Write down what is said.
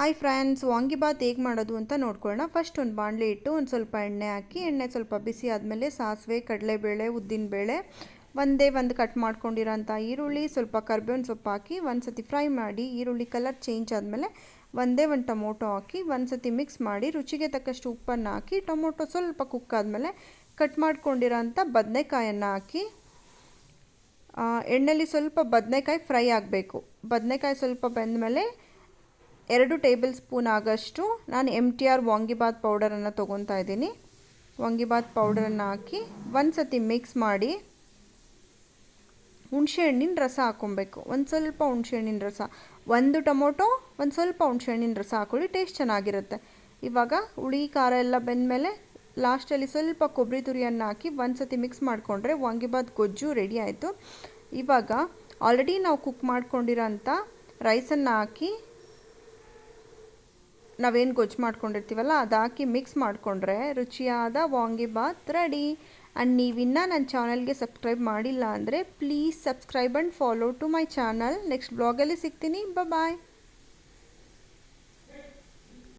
Hi friends, vangibath ಹೇಗೆ ಮಾಡೋದು ಅಂತ ನೋಡ್ಕೊಳ್ಳೋಣ. ಫಸ್ಟ್ ಒಂದು ಬಾಣಲೆ ಇಟ್ಟು ಒಂದು ಸ್ವಲ್ಪ ಎಣ್ಣೆ ಹಾಕಿ, ಎಣ್ಣೆ ಸ್ವಲ್ಪ ಬಿಸಿ ಆದಮೇಲೆ ಸಾಸಿವೆ, ಕಡಲೆಬೇಳೆ, ಉದ್ದಿನಬೇಳೆ, ಒಂದೇ ಒಂದು ಕಟ್ ಮಾಡ್ಕೊಂಡಿರೋಂಥ ಈರುಳ್ಳಿ, ಸ್ವಲ್ಪ ಕರಿಬೇವಿನ ಸೊಪ್ಪು ಹಾಕಿ ಒಂದು ಸತಿ ಫ್ರೈ ಮಾಡಿ. ಈರುಳ್ಳಿ ಕಲರ್ ಚೇಂಜ್ ಆದಮೇಲೆ ಒಂದೇ ಒಂದು ಟೊಮೊಟೊ ಹಾಕಿ ಒಂದು ಸತಿ ಮಿಕ್ಸ್ ಮಾಡಿ, ರುಚಿಗೆ ತಕ್ಕಷ್ಟು ಉಪ್ಪನ್ನು ಹಾಕಿ, ಟೊಮೊಟೊ ಸ್ವಲ್ಪ ಕುಕ್ ಆದಮೇಲೆ ಕಟ್ ಮಾಡ್ಕೊಂಡಿರೋಂಥ ಬದನೆಕಾಯನ್ನು ಹಾಕಿ ಎಣ್ಣೆಲಿ ಸ್ವಲ್ಪ ಬದನೆಕಾಯಿ ಫ್ರೈ ಆಗಬೇಕು. ಬದನೆಕಾಯಿ ಸ್ವಲ್ಪ ಬೆಂದಮೇಲೆ 2 ಟೇಬಲ್ ಸ್ಪೂನ್ ಆಗೋಷ್ಟು ನಾನು MTR ವಾಂಗಿಬಾತ್ ಪೌಡರನ್ನು ತೊಗೊತಾ ಇದ್ದೀನಿ. ವಾಂಗಿಬಾತ್ ಪೌಡರನ್ನು ಹಾಕಿ ಒಂದು ಸತಿ ಮಿಕ್ಸ್ ಮಾಡಿ, ಹುಣಸೆಹಣ್ಣಿನ ರಸ ಹಾಕ್ಕೊಬೇಕು. ಒಂದು ಸ್ವಲ್ಪ ಹುಣಸೆಹಣ್ಣಿನ ರಸ, ಒಂದು ಟೊಮೊಟೊ, ಒಂದು ಸ್ವಲ್ಪ ಹುಣಸೆಹಣ್ಣಿನ ರಸ ಹಾಕ್ಕೊಳ್ಳಿ, ಟೇಸ್ಟ್ ಚೆನ್ನಾಗಿರುತ್ತೆ. ಇವಾಗ ಹುಳಿ ಖಾರ ಎಲ್ಲ ಬೆಂದಮೇಲೆ ಲಾಸ್ಟಲ್ಲಿ ಸ್ವಲ್ಪ ಕೊಬ್ಬರಿ ತುರಿಯನ್ನು ಹಾಕಿ ಒಂದು ಸತಿ ಮಿಕ್ಸ್ ಮಾಡಿಕೊಂಡ್ರೆ ವಾಂಗಿಬಾತ್ ಗೊಜ್ಜು ರೆಡಿ ಆಯಿತು. ಇವಾಗ ಆಲ್ರೆಡಿ ನಾವು ಕುಕ್ ಮಾಡ್ಕೊಂಡಿರೋಂಥ ರೈಸನ್ನು ಹಾಕಿ, ನಾವೇನು ಗೊಜ್ಜು ಮಾಡ್ಕೊಂಡಿರ್ತೀವಲ್ಲ ಅದು ಹಾಕಿ ಮಿಕ್ಸ್ ಮಾಡಿಕೊಂಡ್ರೆ ರುಚಿಯಾದ ವಾಂಗಿಬಾತ್ ರೆಡಿ. ಆ್ಯಂಡ್ ನೀವಿನ್ನೂ ನನ್ನ ಚಾನಲ್ಗೆ ಸಬ್ಸ್ಕ್ರೈಬ್ ಮಾಡಿಲ್ಲ ಅಂದರೆ please subscribe and follow to my channel. Next ಬ್ಲಾಗಲ್ಲಿ ಸಿಗ್ತೀನಿ. ಬಾಯ್.